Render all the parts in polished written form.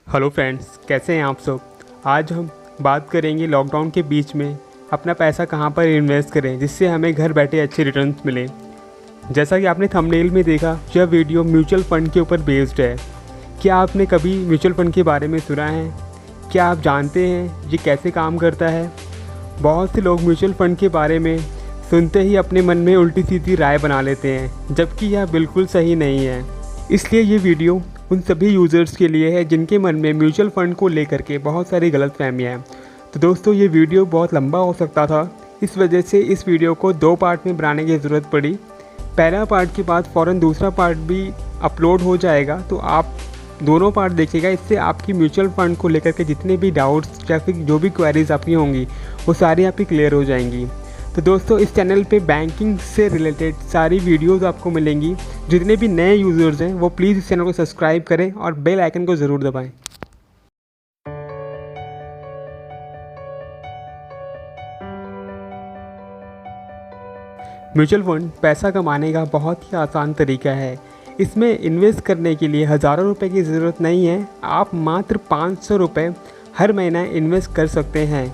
Hello friends, कैसे हैं आप सब। आज हम बात करेंगे लॉकडाउन के बीच में अपना पैसा कहां पर इन्वेस्ट करें जिससे हमें घर बैठे अच्छे रिटर्न्स मिलें। जैसा कि आपने थंबनेल में देखा, यह वीडियो म्यूचुअल फ़ंड के ऊपर बेस्ड है। क्या आपने कभी म्यूचुअल फ़ंड के बारे में सुना है? क्या आप जानते हैं ये कैसे काम करता है? बहुत से लोग म्यूचुअल फ़ंड के बारे में सुनते ही अपने मन में उल्टी सीधी राय बना लेते हैं, जबकि यह बिल्कुल सही नहीं है। इसलिए ये वीडियो उन सभी यूज़र्स के लिए है जिनके मन में म्यूचुअल फ़ंड को लेकर के बहुत सारी गलतफहमियाँ हैं। तो दोस्तों, ये वीडियो बहुत लंबा हो सकता था, इस वजह से इस वीडियो को 2 पार्ट में बनाने की ज़रूरत पड़ी। पहला पार्ट के बाद फ़ौरन दूसरा पार्ट भी अपलोड हो जाएगा, तो आप दोनों पार्ट देखिएगा। इससे आपकी म्यूचुअल फ़ंड को लेकर के जितने भी डाउट्स या फिर जो भी क्वेरीज आपकी होंगी वो सारी आपकी क्लियर हो जाएंगी। तो दोस्तों, इस चैनल पे बैंकिंग से रिलेटेड सारी वीडियोस आपको मिलेंगी। जितने भी नए यूज़र्स हैं वो प्लीज़ इस चैनल को सब्सक्राइब करें और बेल आइकन को ज़रूर दबाएं। म्यूचुअल फंड पैसा कमाने का बहुत ही आसान तरीका है। इसमें इन्वेस्ट करने के लिए हज़ारों रुपए की ज़रूरत नहीं है। आप मात्र 500 रुपये हर महीना इन्वेस्ट कर सकते हैं।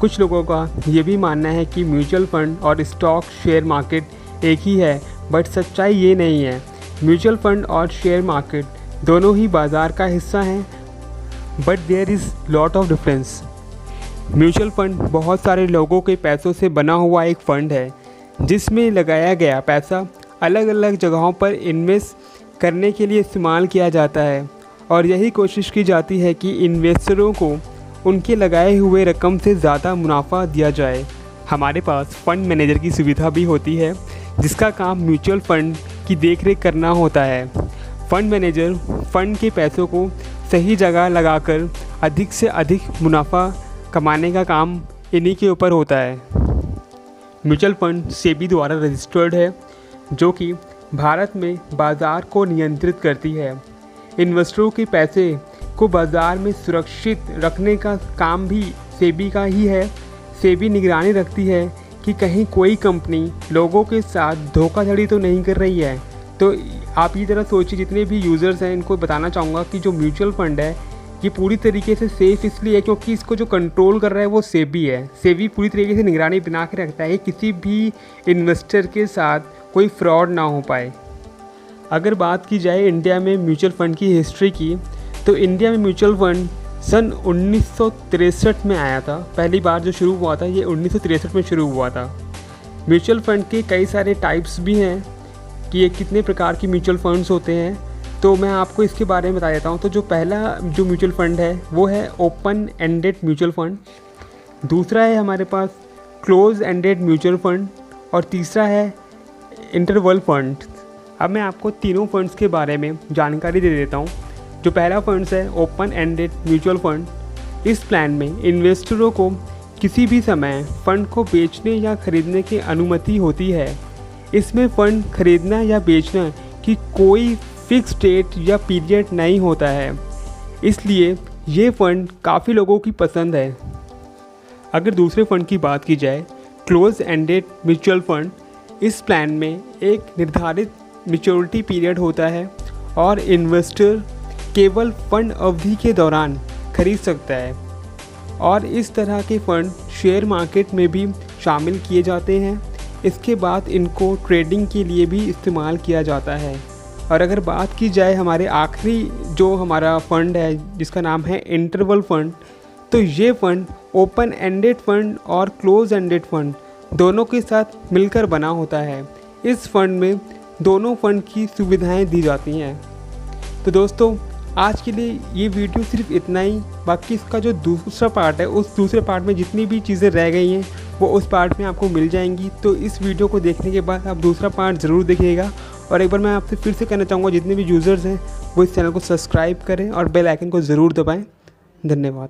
कुछ लोगों का ये भी मानना है कि म्यूचुअल फंड और स्टॉक शेयर मार्केट एक ही है, बट सच्चाई ये नहीं है। म्यूचुअल फंड और शेयर मार्केट दोनों ही बाज़ार का हिस्सा हैं, but there is lot of difference. Mutual fund बहुत सारे लोगों के पैसों से बना हुआ एक फ़ंड है जिसमें लगाया गया पैसा अलग अलग जगहों पर इन्वेस्ट करने के लिए इस्तेमाल किया जाता है, और यही कोशिश की जाती है कि इन्वेस्टरों को उनके लगाए हुए रकम से ज़्यादा मुनाफा दिया जाए। हमारे पास फ़ंड मैनेजर की सुविधा भी होती है जिसका काम म्यूचुअल फ़ंड की देखरेख करना होता है। फ़ंड मैनेजर फ़ंड के पैसों को सही जगह लगाकर अधिक से अधिक मुनाफा कमाने का काम इन्हीं के ऊपर होता है। म्यूचुअल फ़ंड सेबी द्वारा रजिस्टर्ड है, जो कि भारत में बाज़ार को नियंत्रित करती है। इन्वेस्टरों के पैसे को बाज़ार में सुरक्षित रखने का काम भी सेबी का ही है। सेबी निगरानी रखती है कि कहीं कोई कंपनी लोगों के साथ धोखाधड़ी तो नहीं कर रही है। तो आप ये ज़रा सोचिए, जितने भी यूज़र्स हैं इनको बताना चाहूँगा कि जो म्यूचुअल फ़ंड है ये पूरी तरीके से सेफ़ इसलिए है क्योंकि इसको जो कंट्रोल कर रहा है वो सेबी है। सेबी पूरी तरीके से निगरानी बना के रखता है कि किसी भी इन्वेस्टर के साथ कोई फ्रॉड ना हो पाए। अगर बात की जाए इंडिया में म्यूचुअल फ़ंड की हिस्ट्री की, तो इंडिया में म्यूचुअल फ़ंड सन 1963 में आया था। पहली बार जो शुरू हुआ था ये 1963 में शुरू हुआ था। म्यूचुअल फ़ंड के कई सारे टाइप्स भी हैं कि ये कितने प्रकार की म्यूचुअल फ़ंड्स होते हैं, तो मैं आपको इसके बारे में बता देता हूँ। तो जो पहला जो म्यूचुअल फ़ंड है वो है ओपन एंडेड म्यूचुअल फ़ंड, दूसरा है हमारे पास क्लोज एंडेड म्यूचुअल फ़ंड, और तीसरा है इंटरवल फंड। अब मैं आपको तीनों फंड्स के बारे में जानकारी दे देता हूँ। जो पहला फंड्स है ओपन एंडेड म्यूचुअल फंड, इस प्लान में इन्वेस्टरों को किसी भी समय फ़ंड को बेचने या खरीदने की अनुमति होती है। इसमें फ़ंड खरीदना या बेचना की कोई फिक्स डेट या पीरियड नहीं होता है, इसलिए ये फ़ंड काफ़ी लोगों की पसंद है। अगर दूसरे फ़ंड की बात की जाए, क्लोज एंडेड म्यूचुअल फ़ंड, इस प्लान में एक निर्धारित मैच्योरिटी पीरियड होता है और इन्वेस्टर केवल फ़ंड अवधि के दौरान खरीद सकता है, और इस तरह के फ़ंड शेयर मार्केट में भी शामिल किए जाते हैं। इसके बाद इनको ट्रेडिंग के लिए भी इस्तेमाल किया जाता है। और अगर बात की जाए हमारे आखिरी जो हमारा फ़ंड है जिसका नाम है इंटरवल फंड, तो ये फ़ंड ओपन एंडेड फ़ंड और क्लोज एंडेड फ़ंड दोनों के साथ मिलकर बना होता है। इस फ़ंड में दोनों फ़ंड की सुविधाएं दी जाती हैं। तो दोस्तों, आज के लिए ये वीडियो सिर्फ इतना ही। बाकी इसका जो दूसरा पार्ट है, उस दूसरे पार्ट में जितनी भी चीज़ें रह गई हैं वो उस पार्ट में आपको मिल जाएंगी। तो इस वीडियो को देखने के बाद आप दूसरा पार्ट ज़रूर देखिएगा। और एक बार मैं आपसे फिर से कहना चाहूँगा, जितने भी यूज़र्स हैं वो इस चैनल को सब्सक्राइब करें और बेल आइकन को ज़रूर दबाएँ। धन्यवाद।